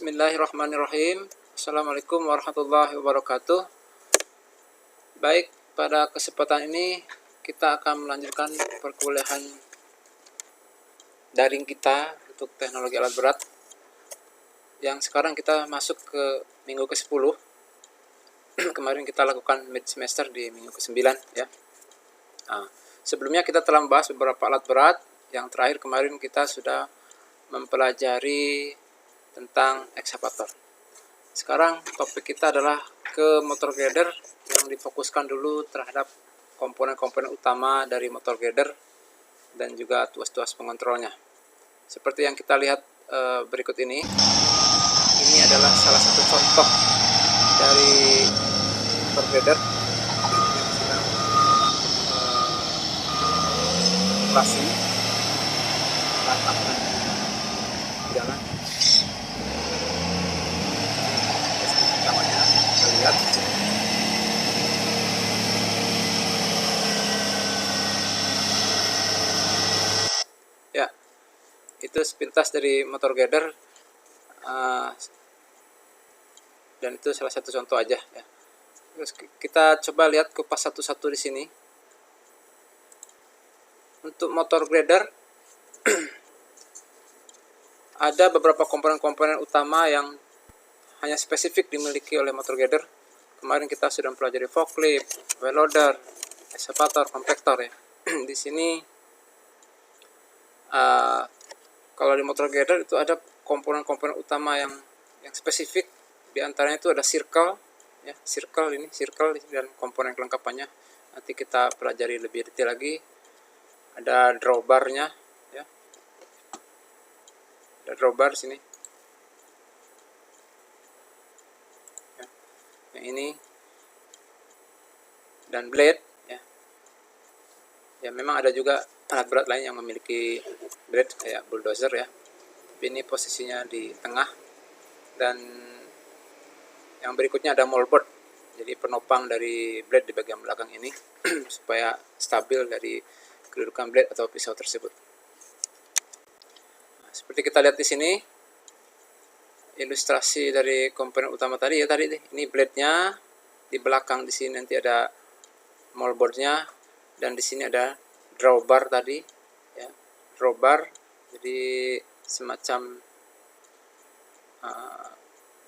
Bismillahirrahmanirrahim. Assalamualaikum warahmatullahi wabarakatuh. Baik, pada kesempatan ini kita akan melanjutkan perkuliahan daring kita untuk teknologi alat berat. Yang sekarang kita masuk ke minggu ke-10. Kemarin kita lakukan mid semester di minggu ke-9 ya. Sebelumnya kita telah membahas beberapa alat berat. Yang terakhir kemarin kita sudah mempelajari tentang ekskavator. Sekarang topik kita adalah ke motor grader yang difokuskan dulu terhadap komponen-komponen utama dari motor grader dan juga tuas-tuas pengontrolnya. Seperti yang kita lihat berikut ini adalah salah satu contoh dari motor grader yang sedang operasi jalan. Kita lihat ya, itu sepintas dari motor grader dan itu salah satu contoh aja ya. Terus kita coba lihat kupas satu-satu di sini. Untuk motor grader ada beberapa komponen-komponen utama yang hanya spesifik dimiliki oleh motor grader. Kemarin kita sudah mempelajari forklift, wheel loader, excavator, compactor ya. Di sini kalau di motor grader itu ada komponen-komponen utama yang spesifik. Di antaranya itu ada circle ya, circle dan komponen kelengkapannya. Nanti kita pelajari lebih detail lagi. Ada drawbarnya ya. Ada drawbar sini. Yang ini dan blade ya. Ya memang ada juga alat berat lain yang memiliki blade kayak bulldozer ya. Tapi ini posisinya di tengah. Dan yang berikutnya ada moldboard. Jadi penopang dari blade di bagian belakang ini supaya stabil dari kedudukan blade atau pisau tersebut. Nah, seperti kita lihat di sini ilustrasi dari komponen utama tadi ya, ini blade-nya, di belakang di sini nanti ada moldboard-nya, dan di sini ada drawbar tadi ya, drawbar. Jadi semacam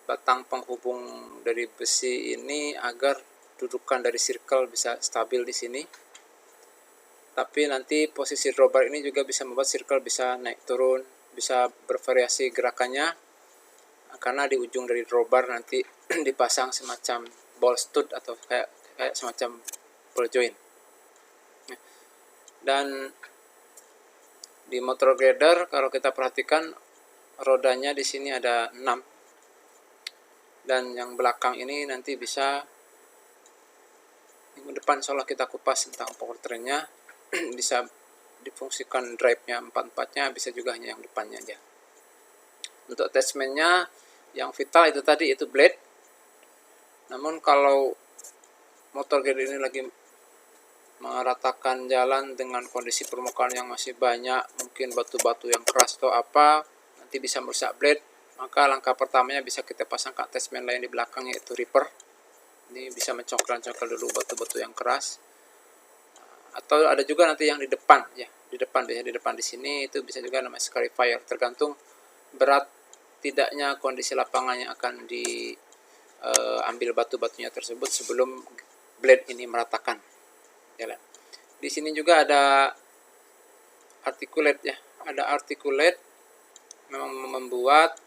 batang penghubung dari besi ini agar dudukan dari circle bisa stabil di sini. Tapi nanti posisi drawbar ini juga bisa membuat circle bisa naik turun, bisa bervariasi gerakannya, karena di ujung dari drawbar nanti dipasang semacam ball stud atau kayak semacam ball joint. Dan di motor grader kalau kita perhatikan rodanya di sini ada 6, dan yang belakang ini nanti bisa minggu depan insyaallah kita kupas tentang powertrainnya. Bisa difungsikan drive-nya 4-4-nya, bisa juga hanya yang depannya aja. Untuk attachment-nya yang vital itu tadi, itu blade. Namun kalau motor grader ini lagi meratakan jalan dengan kondisi permukaan yang masih banyak, mungkin batu-batu yang keras atau apa, nanti bisa merusak blade, maka langkah pertamanya bisa kita pasangkan attachment lain di belakang, yaitu ripper. Ini bisa mencongkel dulu batu-batu yang keras. Atau ada juga nanti yang di depan ya, di depan di sini itu bisa juga namanya scarifier, tergantung berat tidaknya kondisi lapangan yang akan diambil batu-batunya tersebut sebelum blade ini meratakan jalan. Di sini juga ada articulate ya, ada articulate memang membuat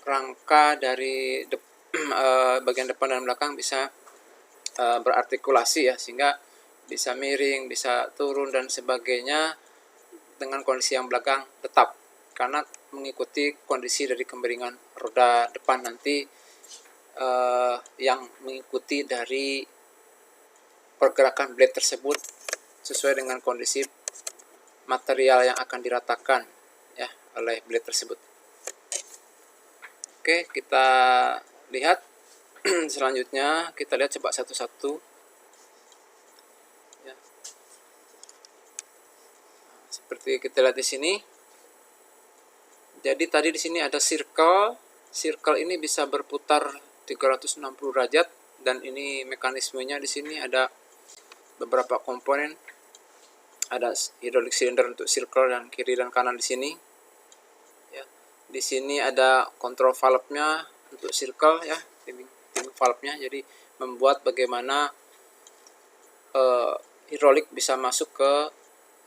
rangka dari bagian depan dan belakang bisa berartikulasi ya, sehingga bisa miring, bisa turun dan sebagainya dengan kondisi yang belakang tetap, karena mengikuti kondisi dari kemiringan roda depan nanti yang mengikuti dari pergerakan blade tersebut sesuai dengan kondisi material yang akan diratakan ya oleh blade tersebut. Oke, kita lihat selanjutnya, kita lihat coba satu-satu ya. Seperti kita lihat di sini, Jadi tadi di sini ada circle ini bisa berputar 360 derajat, dan ini mekanismenya di sini ada beberapa komponen. Ada hydraulic cylinder untuk circle dan kiri dan kanan di sini. Ya. Di sini ada control valve-nya untuk circle ya, timing valve-nya. Jadi membuat bagaimana hidrolik bisa masuk ke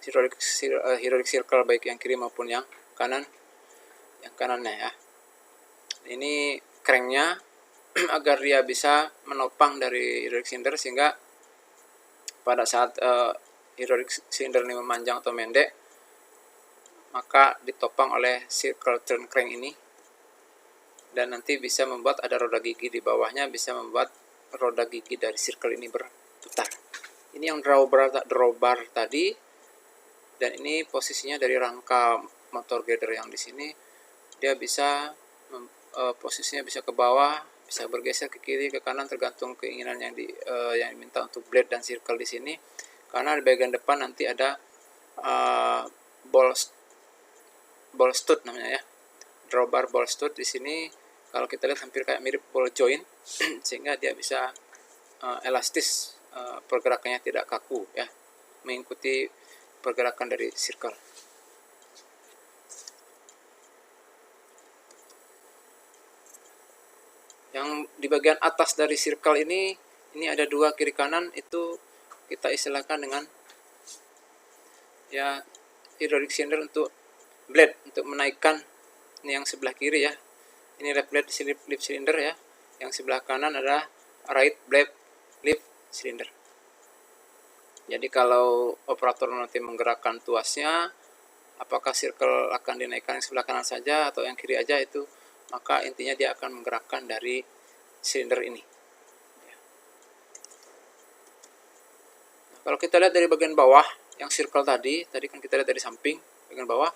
hydraulic circle baik yang kiri maupun yang kanannya ya. Ini cranknya agar dia bisa menopang dari hydraulic cylinder, sehingga pada saat hydraulic cylinder ini memanjang atau mendek, maka ditopang oleh circle turn crank ini, dan nanti bisa membuat ada roda gigi di bawahnya, bisa membuat roda gigi dari circle ini berputar. Ini yang drawbar tadi, dan ini posisinya dari rangka motor gather yang di sini. Dia bisa posisinya bisa ke bawah, bisa bergeser ke kiri, ke kanan, tergantung keinginan yang diminta untuk blade dan circle di sini. Karena di bagian depan nanti ada ball stud namanya ya, drawbar ball stud di sini. Kalau kita lihat hampir kayak mirip ball joint, sehingga dia bisa elastis, pergerakannya tidak kaku ya, mengikuti pergerakan dari circle. Yang di bagian atas dari circle ini ada dua kiri kanan, itu kita istilahkan dengan ya hydraulic cylinder untuk blade, untuk menaikkan. Ini yang sebelah kiri ya, ini left blade lift cylinder ya. Yang sebelah kanan adalah right blade lift cylinder. Jadi kalau operator nanti menggerakkan tuasnya, apakah circle akan dinaikkan yang sebelah kanan saja atau yang kiri aja, itu maka intinya dia akan menggerakkan dari silinder ini. Nah, kalau kita lihat dari bagian bawah yang circle tadi kan kita lihat dari samping bagian bawah.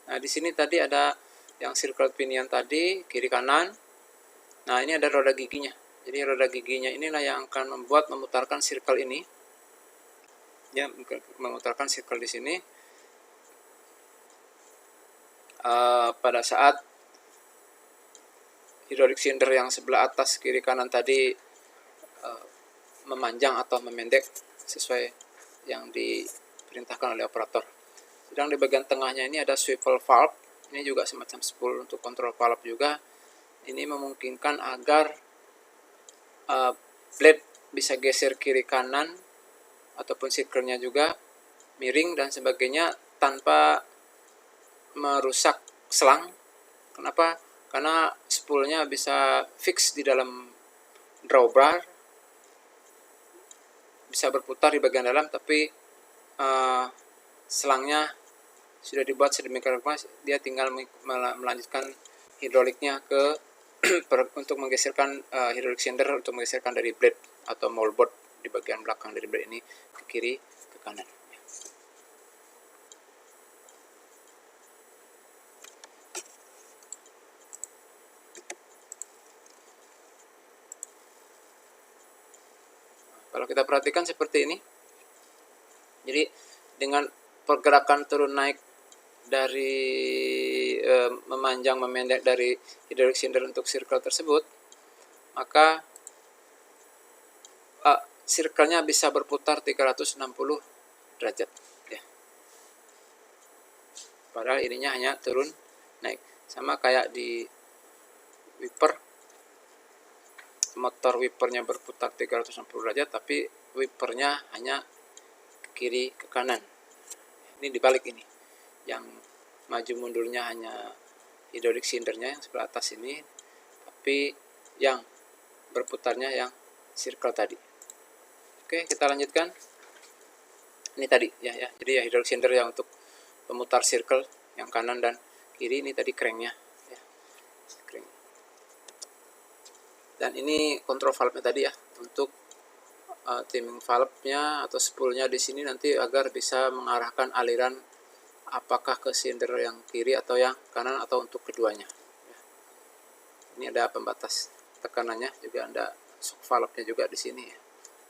Nah, di sini tadi ada yang circle pinion tadi kiri kanan. Nah, ini ada roda giginya. Jadi roda giginya inilah yang akan memutarkan circle ini. Ya, memutarkan circle di sini. Pada saat hydraulic cylinder yang sebelah atas kiri kanan tadi memanjang atau memendek sesuai yang diperintahkan oleh operator. Sedang di bagian tengahnya ini ada swivel valve. Ini juga semacam spool untuk kontrol valve juga. Ini memungkinkan agar blade bisa geser kiri kanan ataupun circle-nya juga miring dan sebagainya tanpa merusak selang. Kenapa? Karena spoolnya bisa fix di dalam drawbar, bisa berputar di bagian dalam, tapi selangnya sudah dibuat sedemikian rupa, dia tinggal melanjutkan hidroliknya ke untuk menggeserkan hydraulic cylinder, untuk menggeserkan dari blade atau moldboard di bagian belakang dari blade ini ke kiri ke kanan. Kalau kita perhatikan seperti ini, jadi dengan pergerakan turun naik dari memanjang memendek dari hydraulic cylinder untuk circle tersebut, maka circle-nya bisa berputar 360 derajat ya. Padahal ininya hanya turun naik, sama kayak di wiper. Motor wipernya berputar 360 derajat, tapi wipernya hanya ke kiri ke kanan. Ini dibalik ini. Yang maju mundurnya hanya hydraulic cylindernya yang sebelah atas ini, tapi yang berputarnya yang circle tadi. Oke, kita lanjutkan. Ini tadi ya. Jadi ya hydraulic cylinder yang untuk pemutar circle yang kanan dan kiri, ini tadi cranknya ya. Crank. Dan ini control valve-nya tadi ya, untuk timing valve-nya atau spoolnya di sini nanti agar bisa mengarahkan aliran apakah ke silinder yang kiri atau yang kanan atau untuk keduanya. Ini ada pembatas tekanannya juga, ada shock valve-nya juga di sini ya,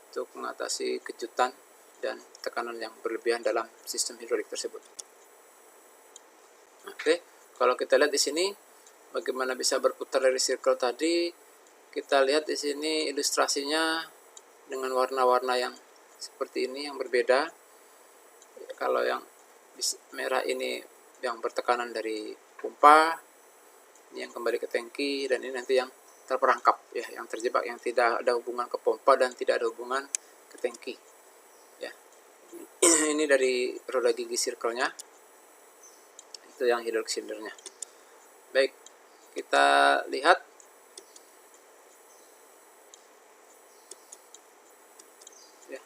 untuk mengatasi kejutan dan tekanan yang berlebihan dalam sistem hidrolik tersebut. Oke, Kalau kita lihat di sini bagaimana bisa berputar dari circle tadi, kita lihat di sini ilustrasinya dengan warna-warna yang seperti ini yang berbeda. Kalau yang merah ini yang bertekanan dari pompa, ini yang kembali ke tangki, dan ini nanti yang terperangkap ya, yang terjebak, yang tidak ada hubungan ke pompa dan tidak ada hubungan ke tangki ya. Ini dari roda gigi circle-nya, itu yang hydraulic cylinder-nya. Baik, kita lihat ya,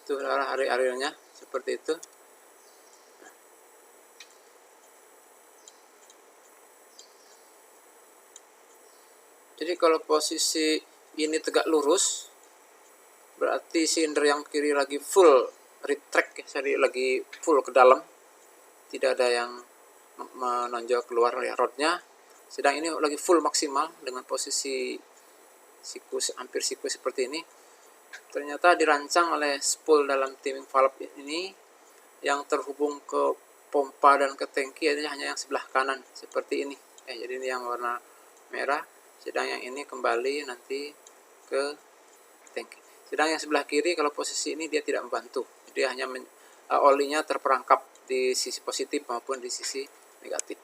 itu adalah area-areanya seperti itu. Jadi kalau posisi ini tegak lurus, berarti silinder yang kiri lagi full retract ya, jadi lagi full ke dalam, tidak ada yang menonjol keluar ya rodnya. Sedang ini lagi full maksimal dengan posisi siku, hampir siku seperti ini. Ternyata dirancang oleh spool dalam timing valve ini yang terhubung ke pompa dan ke tangki hanya yang sebelah kanan seperti ini. Jadi ini yang warna merah, sedang yang ini kembali nanti ke tangki. Sedang yang sebelah kiri kalau posisi ini dia tidak membantu, dia hanya olinya terperangkap di sisi positif maupun di sisi negatif.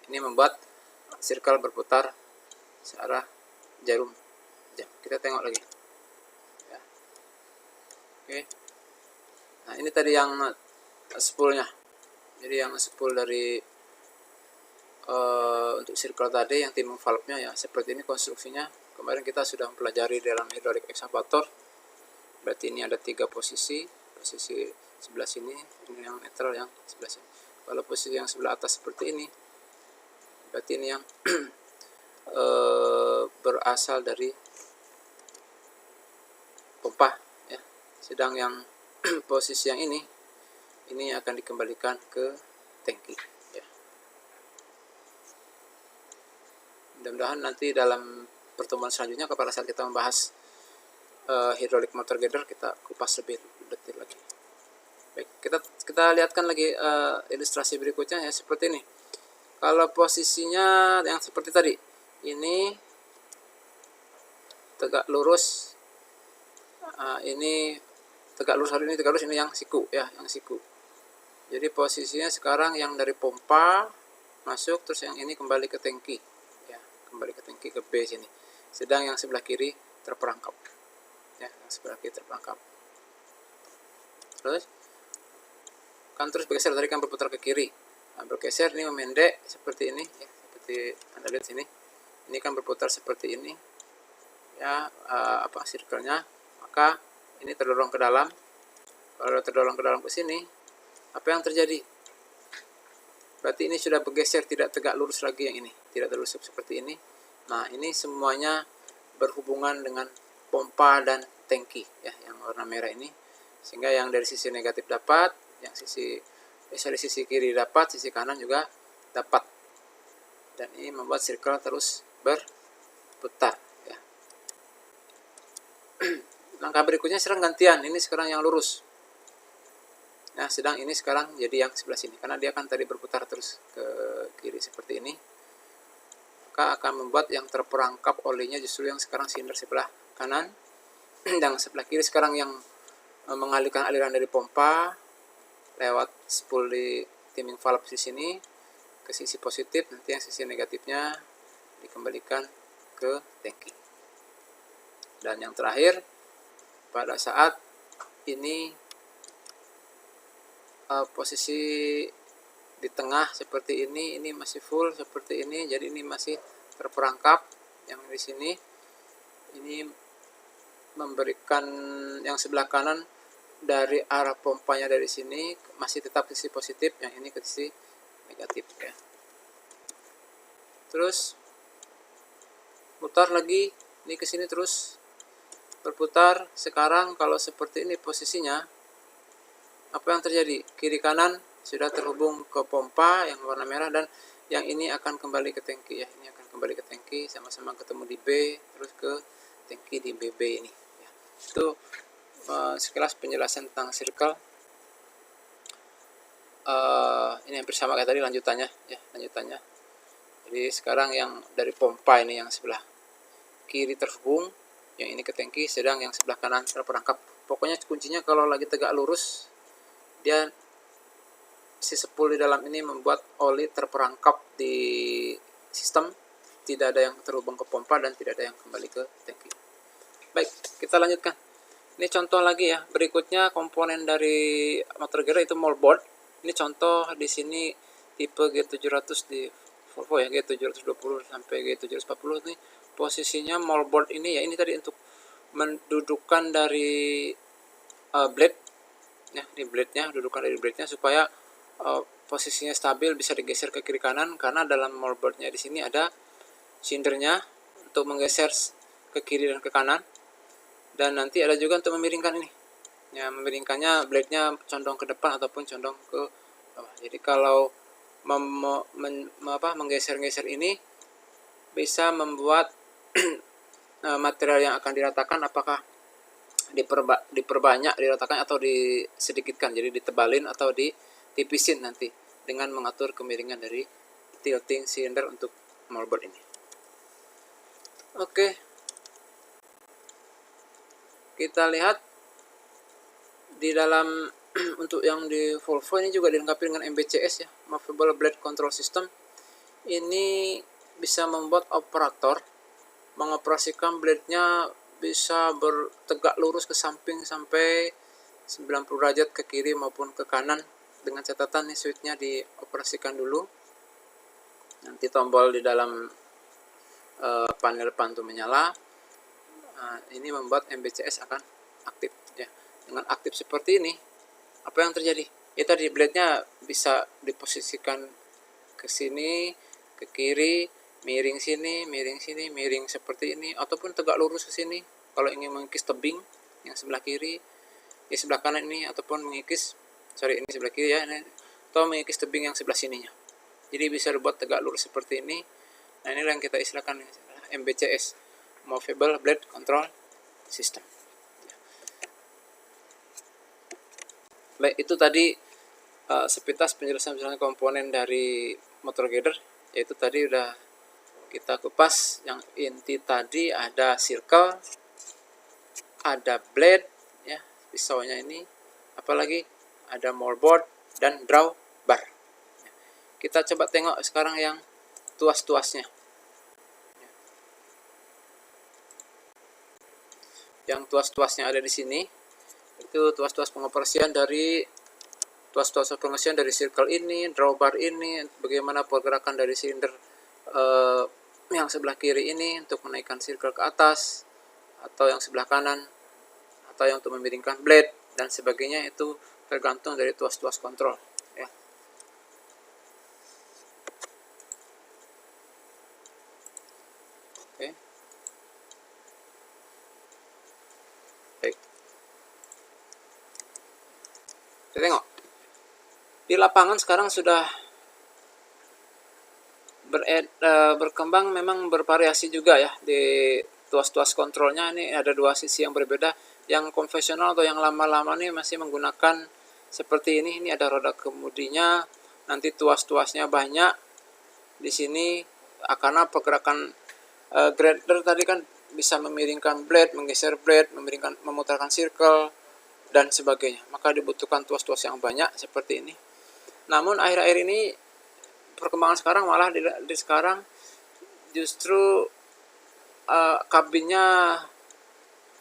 Ini membuat circle berputar searah jarum jam. Kita tengok lagi ya. Oke. Nah ini tadi yang spoolnya. Jadi yang spool dari untuk circle tadi yang timing valve-nya ya seperti ini konstruksinya. Kemarin kita sudah mempelajari dalam hydraulic excavator. Berarti ini ada 3 posisi sebelah sini, ini yang netral yang sebelah sini. Kalau posisi yang sebelah atas seperti ini, berarti ini yang berasal dari pompa ya. Sedang yang posisi yang ini akan dikembalikan ke tangki. Mudah-mudahan nanti dalam pertemuan selanjutnya pada saat kita membahas hydraulic motor girder kita kupas lebih detail lagi. Baik, kita lihatkan lagi ilustrasi berikutnya ya seperti ini. Kalau posisinya yang seperti tadi, ini tegak lurus, ini tegak lurus, hari ini tegak lurus, ini yang siku ya, yang siku. Jadi posisinya sekarang yang dari pompa masuk, terus yang ini kembali ke tangki. Kembali ke tangki ke B sini. Sedang yang sebelah kiri terperangkap. Ya, yang sebelah kiri terperangkap. Terus kan terus bergeser, tadi kan berputar ke kiri. Nah, bergeser ini memendek seperti ini ya, seperti Anda lihat sini. Ini kan berputar seperti ini. Ya, circle-nya. Maka ini terdorong ke dalam. Kalau terdorong ke dalam ke sini, apa yang terjadi? Berarti ini sudah bergeser, tidak tegak lurus lagi yang ini, tidak terlurus seperti ini. Nah, ini semuanya berhubungan dengan pompa dan tangki ya, yang warna merah ini. Sehingga yang dari sisi negatif dapat, yang dari sisi kiri dapat, sisi kanan juga dapat. Dan ini membuat circle terus berputar ya. Langkah berikutnya sekarang gantian, ini sekarang yang lurus. Nah, sedang ini sekarang jadi yang sebelah sini, karena dia kan tadi berputar terus ke kiri seperti ini, maka akan membuat yang terperangkap olinya justru yang sekarang silinder sebelah kanan, dan sebelah kiri sekarang yang mengalihkan aliran dari pompa lewat spool di timing valve di sini ke sisi positif, nanti yang sisi negatifnya dikembalikan ke tangki. Dan yang terakhir, pada saat ini posisi di tengah seperti ini masih full seperti ini, jadi ini masih terperangkap. Yang di sini ini memberikan yang sebelah kanan dari arah pompanya dari sini masih tetap sisi positif, yang ini ke sisi negatif ya. Terus putar lagi, ini ke sini terus berputar. Sekarang kalau seperti ini posisinya, apa yang terjadi? Kiri kanan sudah terhubung ke pompa yang warna merah, dan yang ini akan kembali ke tangki ya. Ini akan kembali ke tangki, sama-sama ketemu di B, terus ke tangki di BB ini ya. Itu sekilas penjelasan tentang circle. ini hampir sama kayak tadi lanjutannya ya, lanjutannya. Jadi sekarang yang dari pompa ini yang sebelah kiri terhubung, yang ini ke tangki, sedang yang sebelah kanan terperangkap. Pokoknya kuncinya kalau lagi tegak lurus, dia si spool di dalam ini membuat oli terperangkap di sistem, tidak ada yang terhubung ke pompa dan tidak ada yang kembali ke tangki. Baik, kita lanjutkan. Ini contoh lagi ya. Berikutnya komponen dari motor gear itu moldboard. Ini contoh di sini tipe G700 di Volvo ya, G720 sampai G740 ini posisinya moldboard ini ya, ini tadi untuk mendudukan dari blade ya, ini blade-nya, dudukan dari blade-nya supaya posisinya stabil, bisa digeser ke kiri kanan, karena dalam moldboard-nya di sini ada sindernya untuk menggeser ke kiri dan ke kanan, dan nanti ada juga untuk memiringkan ini ya, memiringkannya blade-nya condong ke depan ataupun condong ke bawah. Jadi kalau menggeser-geser ini bisa membuat material yang akan diratakan apakah diperbanyak, diratakan, atau disedikitkan, jadi ditebalin atau ditipisin nanti dengan mengatur kemiringan dari tilting silinder untuk moldboard ini. Oke, kita lihat di dalam untuk yang di Volvo ini juga dilengkapi dengan MBCS ya, Movable Blade Control System. Ini bisa membuat operator mengoperasikan blade-nya bisa bertegak lurus ke samping sampai 90 derajat ke kiri maupun ke kanan, dengan catatan nih switch-nya dioperasikan dulu. Nanti tombol di dalam panel depan itu menyala. Ini membuat MBCS akan aktif ya. Dengan aktif seperti ini, apa yang terjadi? Ya tadi blade-nya bisa diposisikan ke sini, ke kiri, miring sini, miring seperti ini, ataupun tegak lurus ke sini kalau ingin mengikis tebing yang sebelah kiri, di sebelah kanan ini, ataupun mengikis, ini sebelah kiri ya, atau mengikis tebing yang sebelah sininya. Jadi bisa dibuat tegak lurus seperti ini. Nah, inilah yang kita istilahkan MBCS, Movable Blade Control System. Baik, itu tadi sepintas penjelasan komponen dari motor girder, yaitu tadi udah kita kupas. Yang inti tadi ada circle, ada blade ya, pisaunya ini, apalagi ada moldboard dan drawbar. Kita coba tengok sekarang yang tuas-tuasnya. Yang tuas-tuasnya ada di sini, itu tuas-tuas pengoperasian dari circle ini, drawbar ini, bagaimana pergerakan dari silinder yang sebelah kiri ini untuk menaikkan circle ke atas, atau yang sebelah kanan, atau yang untuk memiringkan blade dan sebagainya. Itu tergantung dari tuas-tuas kontrol ya. Oke. Baik. Kita tengok di lapangan sekarang sudah berkembang, memang bervariasi juga ya di tuas-tuas kontrolnya. Ini ada dua sisi yang berbeda. Yang konvensional atau yang lama-lama ini masih menggunakan seperti ini. Ini ada roda kemudinya, nanti tuas-tuasnya banyak di sini karena pergerakan grader tadi kan bisa memiringkan blade, menggeser blade, memutarkan circle dan sebagainya. Maka dibutuhkan tuas-tuas yang banyak seperti ini. Namun akhir-akhir ini perkembangan sekarang malah di sekarang justru kabinnya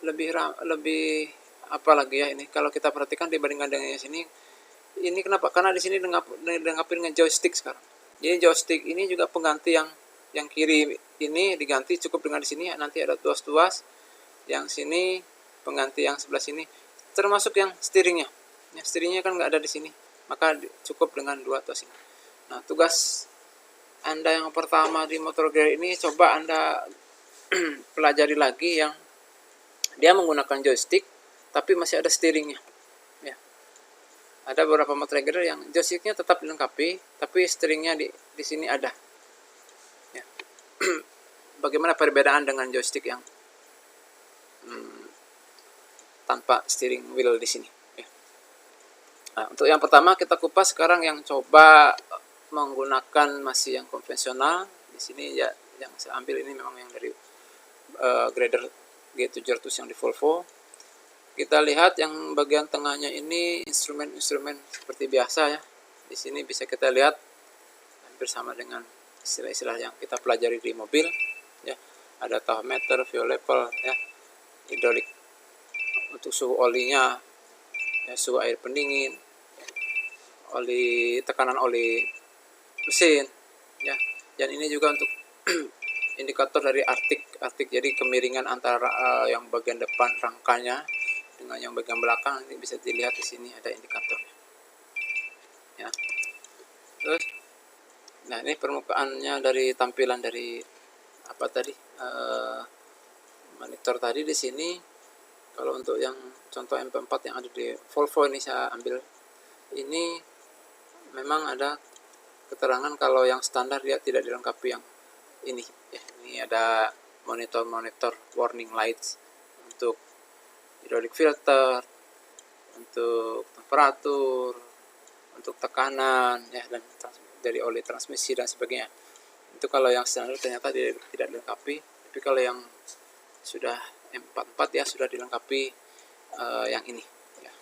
lebih apa lagi ya ini, kalau kita perhatikan dibandingkan dengan sini. Ini kenapa? Karena di sini dilengkapi dengan joystick sekarang. Jadi joystick ini juga pengganti yang kiri ini diganti cukup dengan di sini. Nanti ada tuas-tuas yang sini, pengganti yang sebelah sini, termasuk yang steeringnya. Yang steeringnya kan nggak ada di sini, maka cukup dengan dua tuas ini. Nah, tugas Anda yang pertama di motor gear ini, coba Anda pelajari lagi yang dia menggunakan joystick tapi masih ada steeringnya ya. Ada beberapa motor gear yang joysticknya tetap dilengkapi tapi steeringnya di sini ada ya. Bagaimana perbedaan dengan joystick yang tanpa steering wheel di sini ya. Nah, untuk yang pertama kita kupas sekarang yang coba menggunakan masih yang konvensional. Di sini ya yang saya ambil ini memang yang dari grader G700 yang di Volvo. Kita lihat yang bagian tengahnya ini instrumen-instrumen seperti biasa ya. Di sini bisa kita lihat hampir sama dengan istilah-istilah yang kita pelajari di mobil ya. Ada tachometer, fuel level ya, hidrolik untuk suhu olinya ya, suhu air pendingin, oli, tekanan oli mesin ya. Dan ini juga untuk indikator dari artik, jadi kemiringan antara yang bagian depan rangkanya dengan yang bagian belakang. Ini bisa dilihat di sini ada indikatornya ya. Terus nah ini permukaannya dari tampilan dari apa tadi monitor tadi di sini. Kalau untuk yang contoh MP4 yang ada di Volvo ini saya ambil, ini memang ada keterangan kalau yang standar dia tidak dilengkapi yang ini ya. Ini ada monitor warning lights untuk hydraulic filter, untuk temperatur, untuk tekanan ya, dan dari oli transmisi dan sebagainya. Itu kalau yang standar ternyata tidak dilengkapi. Tapi kalau yang sudah M44 ya sudah dilengkapi yang ini ya.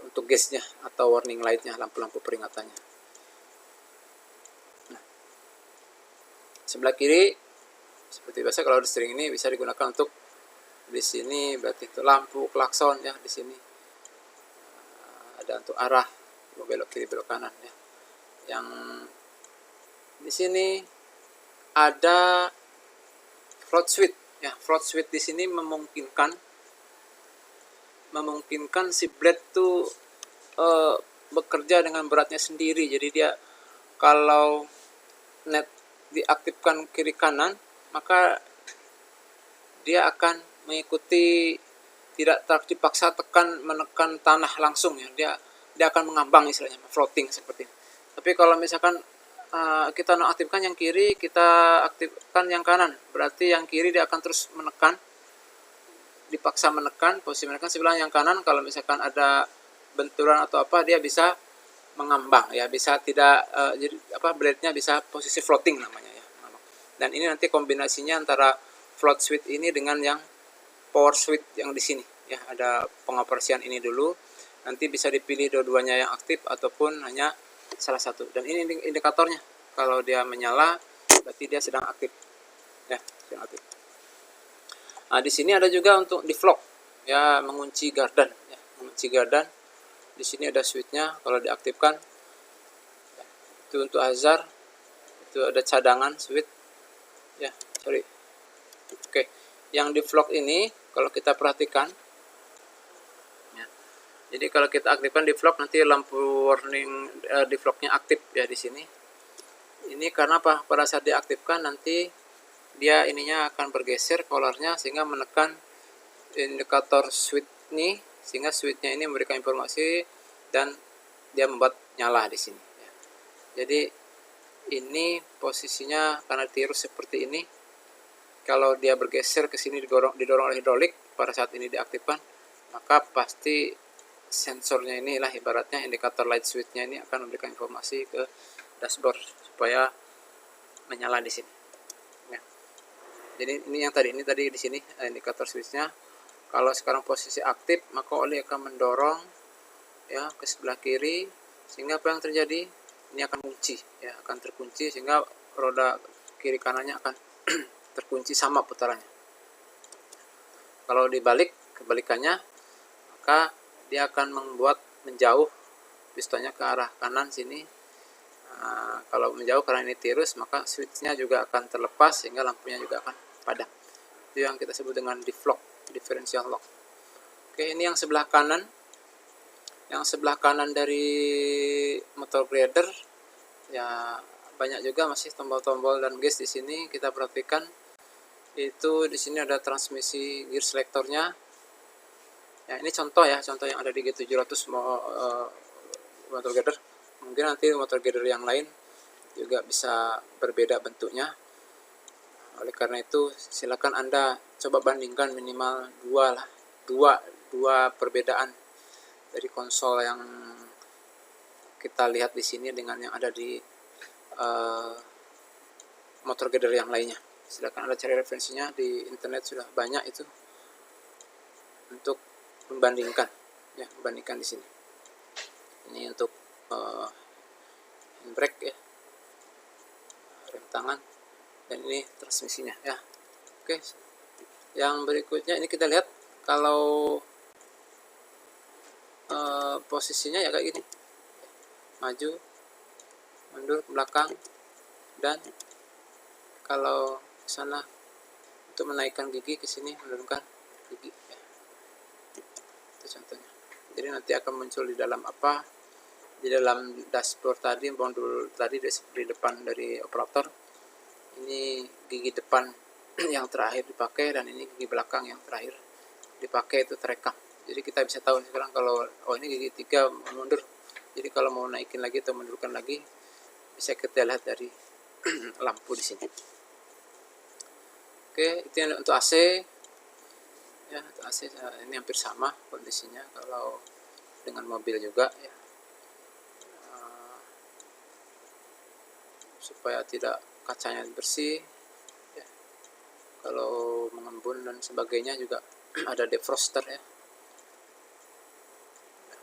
Untuk gasnya atau warning lightnya, lampu-lampu peringatannya. Nah, sebelah kiri seperti biasa kalau di steering ini bisa digunakan untuk di sini berarti itu lampu klakson ya. Di sini ada untuk arah mau belok kiri belok kanan ya. Yang di sini ada float switch ya. Float switch di sini memungkinkan si blade tuh bekerja dengan beratnya sendiri. Jadi dia kalau net diaktifkan kiri kanan, maka dia akan mengikuti, tidak dipaksa menekan tanah langsung ya. Dia akan mengambang istilahnya, floating seperti ini. Tapi kalau misalkan kita nonaktifkan yang kiri, kita aktifkan yang kanan, berarti yang kiri dia akan terus menekan, dipaksa menekan, posisi menekan sebelah yang kanan. Kalau misalkan ada benturan atau apa, dia bisa mengambang ya, bisa tidak jadi blade-nya bisa posisi floating namanya ya. Dan ini nanti kombinasinya antara float switch ini dengan yang power switch yang di sini ya. Ada pengoperasian ini dulu, nanti bisa dipilih dua-duanya yang aktif ataupun hanya salah satu. Dan ini indikatornya, kalau dia menyala berarti dia sedang aktif ya, sedang aktif. Nah, di sini ada juga untuk di vlog ya, mengunci gardan ya, mengunci gardan. Di sini ada switchnya, kalau diaktifkan ya, itu untuk hazard, itu ada cadangan switch ya, sorry. Oke, yang di vlog ini kalau kita perhatikan ya, jadi kalau kita aktifkan di vlog, nanti lampu warning di vlognya aktif ya di sini. Ini karena apa? Pada saat diaktifkan nanti dia ininya akan bergeser polarnya sehingga menekan indikator switch ini, sehingga switchnya ini memberikan informasi dan dia membuat nyala di sini ya. Jadi ini posisinya karena tirus seperti ini, kalau dia bergeser ke sini didorong oleh hidrolik pada saat ini diaktifkan, maka pasti sensornya inilah ibaratnya indikator light switchnya ini akan memberikan informasi ke dashboard supaya menyala di sini. Jadi ini tadi di sini indikator switchnya. Kalau sekarang posisi aktif, maka oli akan mendorong ya ke sebelah kiri, sehingga apa yang terjadi? Ini akan kunci ya, akan terkunci sehingga roda kiri kanannya akan terkunci sama putarannya. Kalau kebalikannya, maka dia akan membuat menjauh pistonnya ke arah kanan sini. Nah, kalau menjauh karena ini tirus, maka switchnya juga akan terlepas sehingga lampunya juga akan padam. Itu yang kita sebut dengan deflock, differential lock. Oke, ini yang sebelah kanan. Yang sebelah kanan dari motor grader ya, banyak juga masih tombol-tombol dan gauge di sini. Kita perhatikan itu di sini ada transmisi gear selectornya. Ya, ini contoh yang ada di G700 motor grader. Mungkin nanti motor grader yang lain juga bisa berbeda bentuknya. Oleh karena itu silakan Anda coba bandingkan minimal dua perbedaan dari konsol yang kita lihat di sini dengan yang ada di motor gather yang lainnya. Silakan Anda cari referensinya di internet, sudah banyak itu untuk membandingkan, ya, membandingkan di sini. Ini untuk handbrake, ya, rem tangan, dan ini transmisinya, ya. Oke, yang berikutnya ini kita lihat kalau posisinya ya kayak gini, maju, mundur, ke belakang, dan kalau ke sana untuk menaikkan gigi, ke sini menurunkan gigi, ya. Itu contohnya. Jadi nanti akan muncul di dalam apa? Di dalam dashboard tadi, modul tadi di depan dari operator. Ini gigi depan yang terakhir dipakai, dan ini gigi belakang yang terakhir dipakai, itu terekam. Jadi kita bisa tahu sekarang kalau ini gigi 3 mundur. Jadi kalau mau naikin lagi atau mundurkan lagi, bisa kita lihat dari lampu di sini. Oke, itu yang untuk AC. Ya, untuk AC ini hampir sama kondisinya kalau dengan mobil juga, ya. Supaya tidak kacanya bersih, ya. Kalau mengembun dan sebagainya juga ada defroster, ya.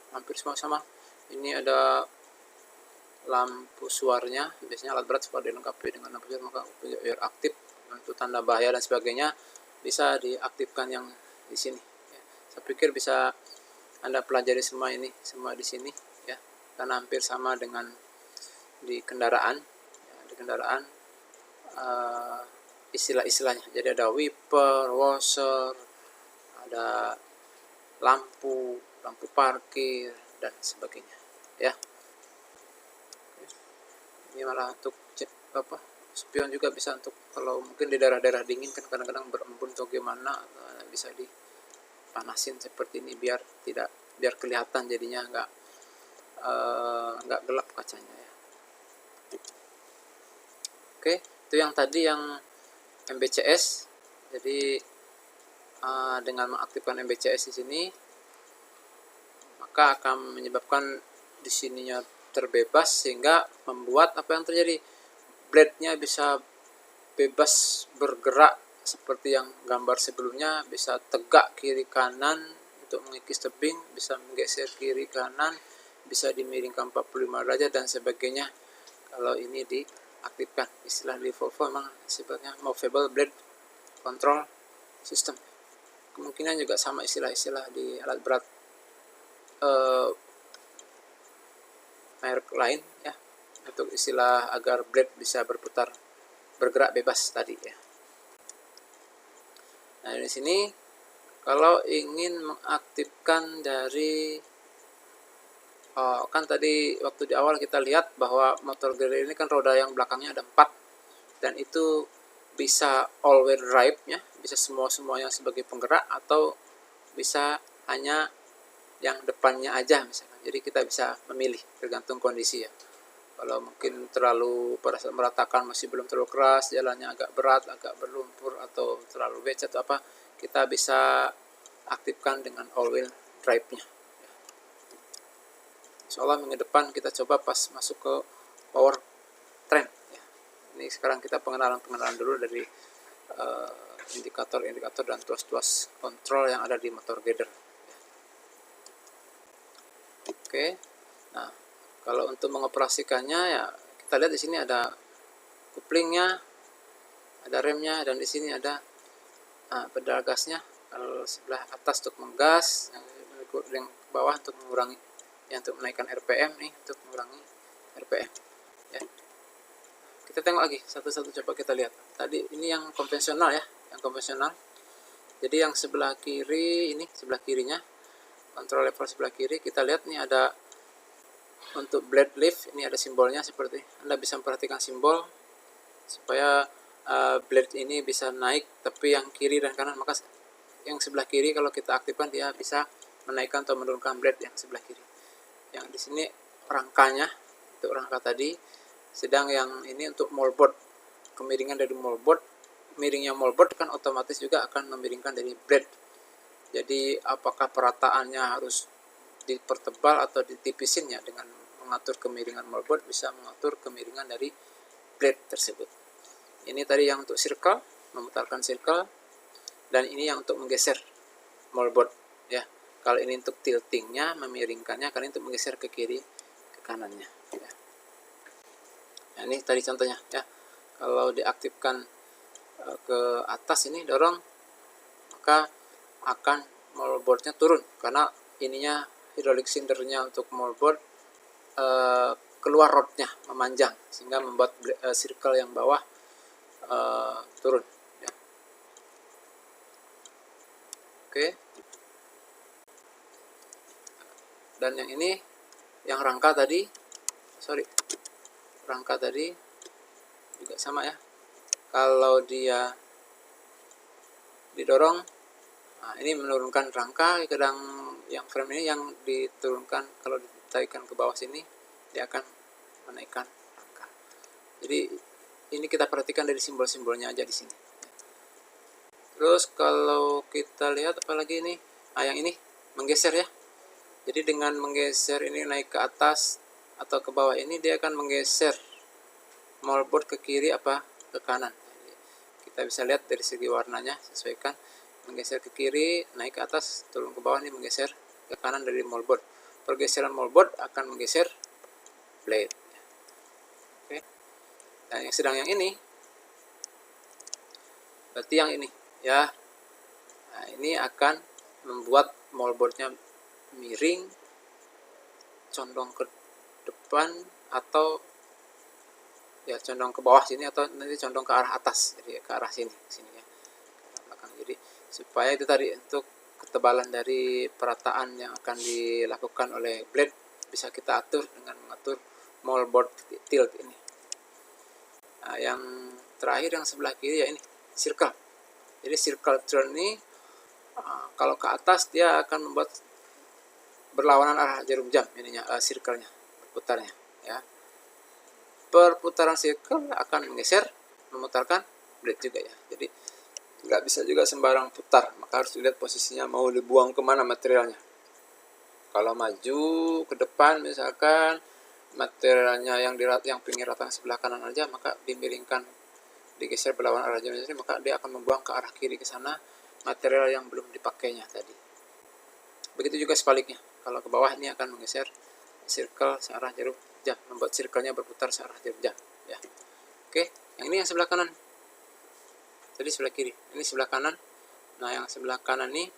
Hampir semua sama. Ini ada lampu suaranya, biasanya alat berat suka dilengkapi dengan lampu suara, maka biar aktif untuk tanda bahaya dan sebagainya bisa diaktifkan yang di sini, ya. Saya pikir bisa Anda pelajari semua ini, semua di sini, ya, karena hampir sama dengan di kendaraan, ya, di kendaraan istilah-istilahnya. Jadi ada wiper, washer, ada lampu parkir dan sebagainya, ya. Ini malah untuk spion juga bisa, untuk kalau mungkin di daerah-daerah dingin kan kadang-kadang berembun atau gimana, bisa dipanasin seperti ini biar kelihatan, jadinya nggak gelap kacanya, ya. Oke, itu yang tadi yang MBCS. Jadi dengan mengaktifkan MBCS di sini, maka akan menyebabkan di sininya terbebas, sehingga membuat apa yang terjadi, blade-nya bisa bebas bergerak seperti yang gambar sebelumnya, bisa tegak kiri kanan untuk mengikis tebing, bisa menggeser kiri kanan, bisa dimiringkan 45 derajat dan sebagainya. Kalau ini diaktifkan, istilah di Volvo memang sifatnya movable blade control system. Kemungkinan juga sama istilah-istilah di alat berat merek lain, ya, untuk istilah agar blade bisa bergerak bebas tadi, ya. Nah, di sini kalau ingin mengaktifkan dari kan tadi waktu di awal kita lihat bahwa motor gather ini kan roda yang belakangnya ada 4, dan itu bisa all wheel drive, ya, bisa semuanya sebagai penggerak, atau bisa hanya yang depannya aja misalkan. Jadi kita bisa memilih tergantung kondisi, ya. Kalau mungkin terlalu pada saat meratakan masih belum terlalu keras, jalannya agak berat, agak berlumpur, atau terlalu becek atau apa, kita bisa aktifkan dengan all wheel drive-nya. Insyaallah minggu depan kita coba pas masuk ke power train, ya. Ini sekarang kita pengenalan dulu dari indikator dan tuas-tuas kontrol yang ada di motor gather. Oke, nah kalau untuk mengoperasikannya, ya, kita lihat di sini ada couplingnya, ada remnya, dan di sini ada pedal gasnya. Kalau sebelah atas untuk menggas, yang bawah untuk mengurangi, ya, untuk menaikkan RPM, nih untuk mengurangi RPM, ya. Kita tengok lagi satu-satu, coba kita lihat. Tadi ini yang konvensional, ya, yang konvensional. Jadi yang sebelah kiri ini, sebelah kirinya kontrol level sebelah kiri, kita lihat nih ada untuk blade lift, ini ada simbolnya seperti, Anda bisa memperhatikan simbol supaya blade ini bisa naik, tapi yang kiri dan kanan, maka yang sebelah kiri kalau kita aktifkan dia bisa menaikkan atau menurunkan blade yang sebelah kiri. Yang di sini rangkanya, untuk rangka tadi, sedang yang ini untuk moldboard, kemiringan dari moldboard. Miringnya moldboard kan otomatis juga akan memiringkan dari blade. Jadi apakah perataannya harus dipertebal atau ditipisin ya, dengan mengatur kemiringan moldboard bisa mengatur kemiringan dari blade tersebut. Ini tadi yang untuk circle, memutarkan circle, dan ini yang untuk menggeser moldboard ya. Kalau ini untuk tiltingnya, memiringkannya, kalau ini untuk menggeser ke kiri ke kanannya ya. Nah, ini tadi contohnya ya. Kalau diaktifkan ke atas ini dorong, maka akan moldboardnya turun karena ininya hydraulic cindernya untuk moldboard keluar rodnya, memanjang, sehingga membuat circle yang bawah turun ya. Oke. Dan yang ini, yang rangka tadi juga sama ya. Kalau dia didorong, nah ini menurunkan rangka, kadang yang frame ini yang diturunkan, kalau ditarikan ke bawah sini dia akan menaikkan rangka. Jadi ini kita perhatikan dari simbol-simbolnya aja di sini. Terus kalau kita lihat apalagi ini, yang ini menggeser ya. Jadi dengan menggeser ini naik ke atas atau ke bawah ini, dia akan menggeser moldboard ke kiri apa ke kanan. Jadi, kita bisa lihat dari segi warnanya, sesuaikan. Menggeser ke kiri, naik ke atas, turun ke bawah, ini menggeser ke kanan dari moldboard. Pergeseran moldboard akan menggeser blade. Oke. Dan yang sedang yang ini, berarti yang ini ya. Nah, ini akan membuat moldboardnya miring, condong ke depan, atau ya condong ke bawah sini, atau nanti condong ke arah atas, jadi ke arah sini ya, ke belakang. Jadi supaya itu tadi, untuk ketebalan dari perataan yang akan dilakukan oleh blade bisa kita atur dengan mengatur moldboard tilt ini. Nah, yang terakhir yang sebelah kiri ya, ini circle. Jadi circle turn ini kalau ke atas dia akan membuat berlawanan arah jarum jam ininya, circle-nya, berputarnya ya. Perputaran circle akan menggeser, memutarkan blade juga ya. Jadi nggak bisa juga sembarang putar, maka harus dilihat posisinya mau dibuang kemana materialnya. Kalau maju ke depan misalkan materialnya yang pinggir rata sebelah kanan aja, maka dimiringkan, digeser berlawanan arah jarum jam, maka dia akan membuang ke arah kiri ke sana material yang belum dipakainya tadi. Begitu juga sebaliknya, kalau ke bawah ini akan menggeser circle searah jarum jam, membuat circle-nya berputar searah jarum jam ya. Oke, yang ini yang sebelah kanan. Tadi sebelah kiri, ini sebelah kanan. Nah, yang sebelah kanan ini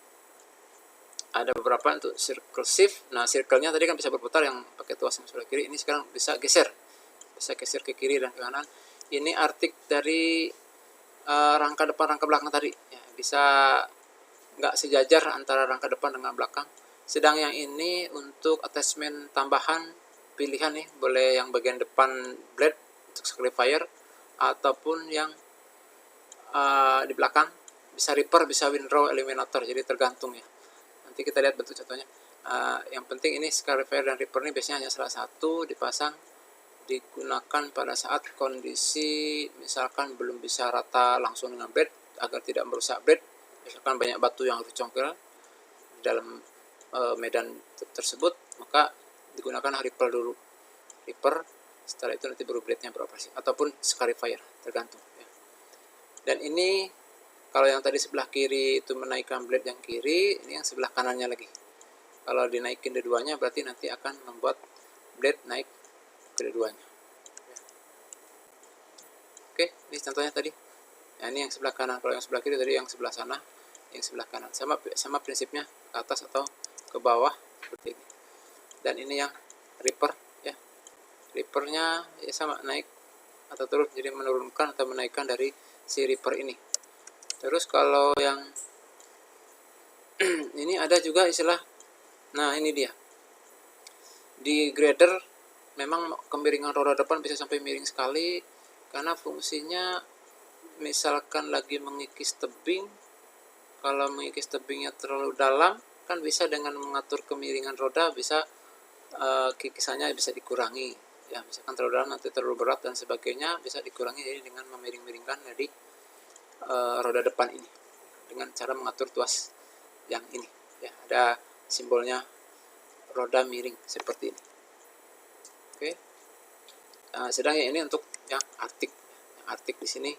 ada beberapa untuk circle shift. Nah, circle-nya tadi kan bisa berputar, yang pakai tuas yang sebelah kiri, ini sekarang bisa geser ke kiri dan ke kanan. Ini artik dari rangka depan, rangka belakang tadi ya, bisa nggak sejajar antara rangka depan dengan belakang. Sedang yang ini untuk attachment tambahan, pilihan nih, boleh yang bagian depan blade untuk scarifier, ataupun yang di belakang, bisa ripper, bisa windrow eliminator, jadi tergantung ya. Nanti kita lihat bentuk contohnya. Yang penting ini scarifier dan ripper ini biasanya hanya salah satu dipasang, digunakan pada saat kondisi misalkan belum bisa rata langsung dengan blade, agar tidak merusak blade. Misalkan banyak batu yang harus congkel di dalam medan tersebut, maka digunakan ripper dulu. Ripper, setelah itu nanti baru blade-nya beroperasi, ataupun scarifier, tergantung ya. Dan ini kalau yang tadi sebelah kiri itu menaikkan blade yang kiri, ini yang sebelah kanannya lagi. Kalau dinaikin dua-duanya berarti nanti akan membuat blade naik kedua-duanya. Oke, ini contohnya tadi. Nah, ini yang sebelah kanan. Kalau yang sebelah kiri tadi yang sebelah sana, yang sebelah kanan. Sama prinsipnya, ke atas atau ke bawah seperti ini. Dan ini yang ripper ya. Rippernya ya sama, naik atau turun, jadi menurunkan atau menaikkan dari si ripper ini. Terus kalau yang ini ada juga istilah, nah ini dia. Di grader memang kemiringan roda depan bisa sampai miring sekali, karena fungsinya misalkan lagi mengikis tebing, kalau mengikis tebingnya terlalu dalam, kan bisa dengan mengatur kemiringan roda, bisa kikisannya bisa dikurangi ya. Misalkan terlalu dalam nanti terlalu berat dan sebagainya, bisa dikurangi, jadi dengan memiring-miringkan dari roda depan ini dengan cara mengatur tuas yang ini ya. Ada simbolnya roda miring seperti ini. Oke. Sedang yang ini untuk yang artik. Yang artik di sini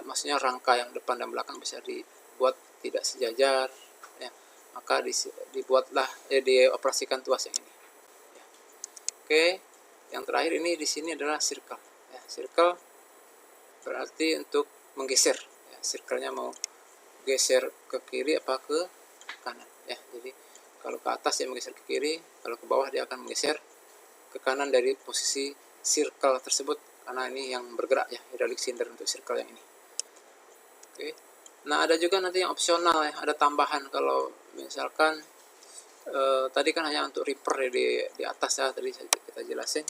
maksudnya rangka yang depan dan belakang bisa dibuat tidak sejajar, ya. Maka dibuatlah dioperasikan tuas yang ini. Ya. Oke. Yang terakhir ini di sini adalah circle. Ya, circle berarti untuk menggeser. Ya, circle-nya mau geser ke kiri apa ke kanan. Ya, jadi kalau ke atas dia menggeser ke kiri, kalau ke bawah dia akan menggeser ke kanan dari posisi circle tersebut, karena ini yang bergerak ya, hydraulic cylinder untuk circle yang ini. Oke. Nah, ada juga nanti yang opsional ya, ada tambahan kalau misalkan tadi kan hanya untuk ripper di atas ya, tadi kita jelasin.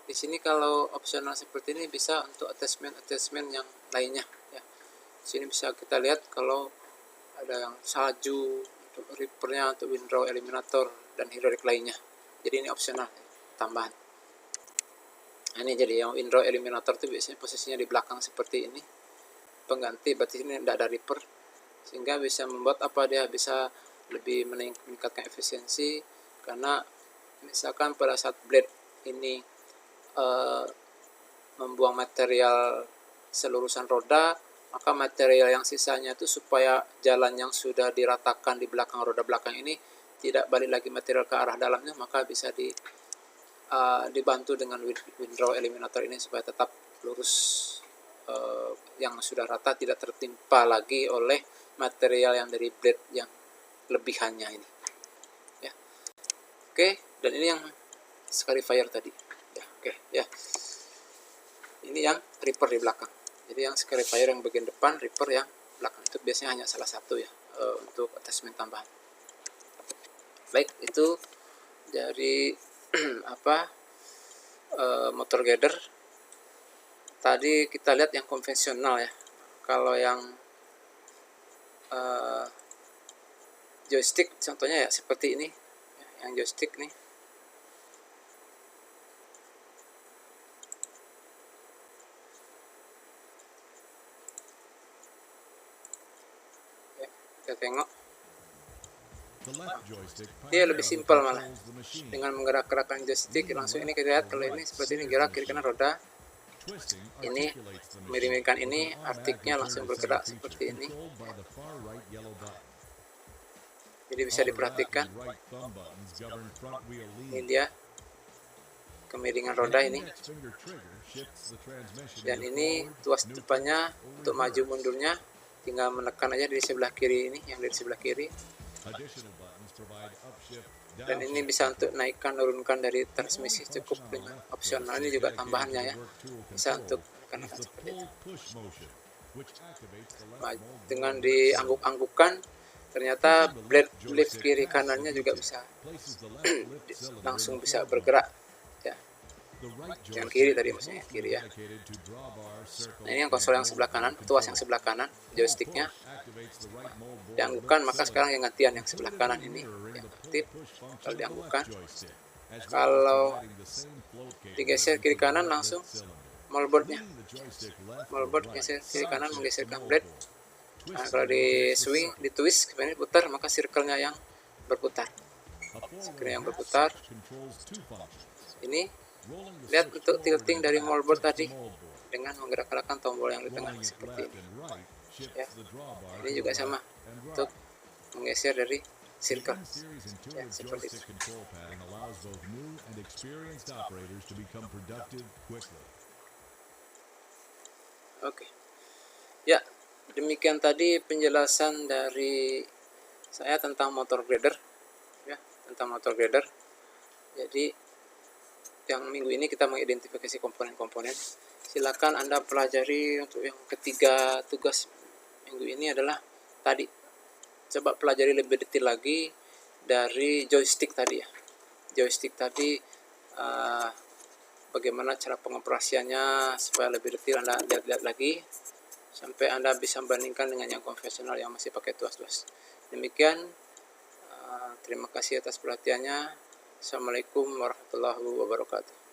Di sini kalau opsional seperti ini bisa untuk attachment yang lainnya ya. Di sini bisa kita lihat kalau ada yang salju untuk rippernya, untuk windrow eliminator dan hidrolik lainnya. Jadi ini opsional tambahan. Nah, ini jadi yang windrow eliminator itu biasanya posisinya di belakang seperti ini. Pengganti berarti ini tidak ada ripper, sehingga bisa membuat dia bisa lebih meningkatkan efisiensi, karena misalkan pada saat blade ini membuang material selurusan roda, maka material yang sisanya itu supaya jalan yang sudah diratakan di belakang roda belakang ini tidak balik lagi material ke arah dalamnya, maka bisa dibantu dengan windrow eliminator ini supaya tetap lurus, yang sudah rata tidak tertimpa lagi oleh material yang dari blade yang lebihannya ini ya. Oke, dan ini yang scarifier tadi ya. Oke ya, ini yang ripper di belakang. Jadi yang scarifier yang bagian depan, ripper yang belakang, itu biasanya hanya salah satu ya untuk attachment tambahan. Baik, itu dari motor gather. Tadi kita lihat yang konvensional ya. Kalau yang joystick contohnya ya seperti ini, yang joystick nih. Ya, kita tengok. Dia lebih simpel malah. Dengan menggerak-gerakkan joystick langsung ini kita lihat kalau ini seperti ini, gerak kiri kanan roda. Ini miring-miringkan ini, artiknya langsung bergerak seperti ini. Jadi bisa diperhatikan. Ini dia kemiringan roda ini. Dan ini tuas depannya untuk maju mundurnya tinggal menekan aja di sebelah kiri ini, yang dari sebelah kiri. Dan ini bisa untuk naikkan turunkan dari transmisi, cukup dengan opsional. Ini juga tambahannya ya, bisa untuk menekan seperti itu. Dengan diangguk-anggukan, ternyata blade lift kiri kanannya juga bisa langsung bisa bergerak ya. Yang kiri tadi maksudnya kiri ya. Nah, ini yang konsol yang sebelah kanan, tuas yang sebelah kanan, joysticknya dianggukkan, maka sekarang yang gantian yang sebelah kanan ini yang aktif. Kalau dianggukkan, kalau digeser kiri kanan langsung moldboardnya, moldboard geser kiri kanan menggeserkan blade. Nah, kalau di swing, di twist sebenarnya putar, maka circle-nya yang berputar. Circle-nya yang berputar. Ini lihat untuk tilting dari moldboard tadi dengan menggerak-gerakkan tombol yang di tengah seperti ini ya. Ini juga sama untuk menggeser dari circle ya, seperti itu. Oke ya, demikian tadi penjelasan dari saya tentang motor grader ya, tentang motor grader. Jadi yang minggu ini kita mengidentifikasi komponen-komponen. Silakan Anda pelajari. Untuk yang ketiga tugas minggu ini adalah tadi, coba pelajari lebih detail lagi dari joystick tadi ya. Joystick tadi bagaimana cara pengoperasiannya supaya lebih detail Anda lihat-lihat lagi sampai Anda bisa membandingkan dengan yang konvensional yang masih pakai tuas-tuas. Demikian, terima kasih atas perhatiannya. Assalamualaikum warahmatullahi wabarakatuh.